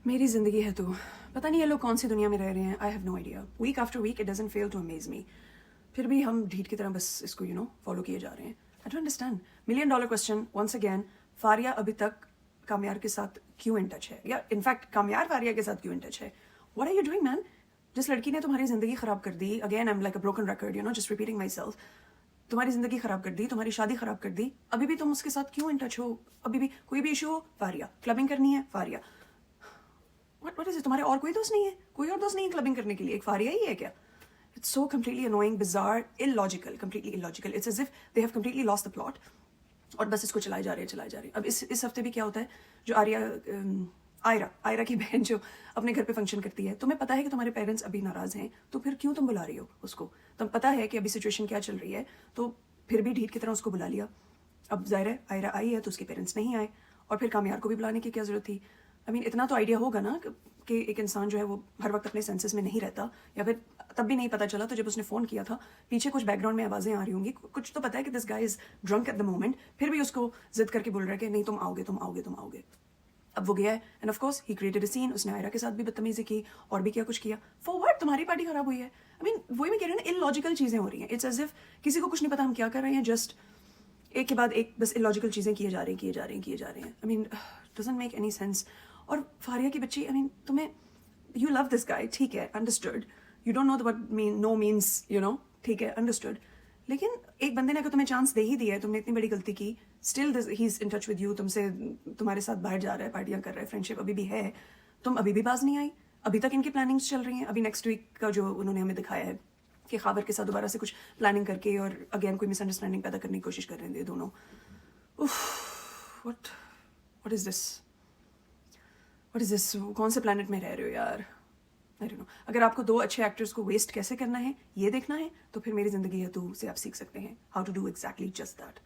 میری زندگی ہے تو پتہ نہیں یہ لوگ کون سی دنیا میں رہ رہے ہیں. I have no idea. Week after week it doesn't fail to amaze me. پھر بھی ہم ڈھیٹ کی طرح بس اس کو فالو کیے جا رہے ہیں. I don't understand. $1,000,000 question once again. Fariya ابھی تک کامیار کے ساتھ کیوں ان ٹچ ہے, یا انفیکٹ کامیار فاریہ کے ساتھ کیوں ان ٹچ ہے؟ What are you doing man? جس لڑکی نے تمہاری زندگی خراب کر دی, again I am like a broken record, just repeating myself, تمہاری زندگی خراب کر دی, تمہاری شادی خراب کر دی, ابھی بھی تم اس کے ساتھ کیوں ان ٹچ ہو؟ ابھی بھی کوئی بھی ایشو ہو, فاریہ. کلبنگ کرنی ہے, فاریہ. What is it? تمہارے اور کوئی دوست نہیں ہے؟ کوئی اور دوست نہیں ہے کلبنگ کرنے کے لیے؟ ایک فاریہ ہی ہے کیا؟ It's so completely annoying, bizarre, illogical, completely illogical. It's as if they have completely lost the plot. اور بس اس کو چلائے جا رہے ہیں. اب اس ہفتے بھی کیا ہوتا ہے, جو آئرہ کی بہن جو اپنے گھر پہ فنکشن کرتی ہے, تمہیں پتا ہے کہ تمہارے پیرنٹس ابھی ناراض ہیں, تو پھر کیوں تم بلا رہی ہو اس کو؟ تمہیں پتا ہے کہ ابھی سچویشن کیا چل رہی ہے, تو پھر بھی ڈھیٹ کی طرح اس کو بلا لیا. اب ظاہر ہے آئرہ آئی ہے تو اس کے پیرنٹس نہیں آئے, اور پھر کامیار کو بھی بلانے کی کیا ضرورت تھی؟ اتنا تو آئیڈیا ہوگا نا کہ ایک انسان جو ہے وہ ہر وقت اپنے سینسز میں نہیں رہتا, یا پھر تب بھی نہیں پتا چلا تو جب اس نے فون کیا تھا پیچھے کچھ بیک گراؤنڈ میں آوازیں آ رہی ہوں گی, کچھ تو پتا ہے کہ دس گائے از ڈرنک ایٹ دا مومنٹ, پھر بھی اس کو ضد کر کے بول رہا ہے کہ نہیں تم آؤ گے, تم آؤ گے, تم آؤ گے. اب وہ گیا ہے, and of course he created a scene. اس نے آئرہ کے ساتھ بھی بدتمیزی کی اور بھی کیا کچھ کیا. For what? تمہاری پارٹی خراب ہوئی ہے. وہی میں کہہ رہی ہوں نا, ان لاجیکل چیزیں ہو رہی ہیں. اٹس ایز اف کسی کو کچھ نہیں پتا ہم کیا کر رہے ہیں, جسٹ ایک کے بعد ایک بس ان لاجیکل چیزیں کیے جا رہے ہیں. Doesn't make any sense. اور فاریہ کی بچی, تمہیں یو لو دس گائے, ٹھیک ہے, understood. You don't know what no means, ٹھیک ہے, انڈرسٹوڈ. لیکن ایک بندے نے اگر تمہیں چانس دے ہی دیا ہے, تم نے اتنی بڑی غلطی کی, still he is in touch with you, تمہارے ساتھ باہر جا رہا ہے, پارٹیاں کر رہا ہے, فرینڈشپ ابھی بھی ہے, تم ابھی بھی باز نہیں آئی. ابھی تک ان کی پلاننگس چل رہی ہیں. ابھی نیکسٹ ویک کا جو انہوں نے ہمیں دکھایا ہے کہ خاور کے ساتھ دوبارہ سے کچھ پلاننگ کر کے اور اگین کوئی مس انڈرسٹینڈنگ پیدا کرنے کی کوشش کر رہے ہیں دونوں. واٹ از دس؟ کون سے پلانٹ میں رہ رہے ہو یار؟ اگر آپ کو 2 اچھے ایکٹرز کو ویسٹ کیسے کرنا ہے یہ دیکھنا ہے, تو پھر میری زندگی ہے تو سے آپ سیکھ سکتے ہیں how to do exactly just that.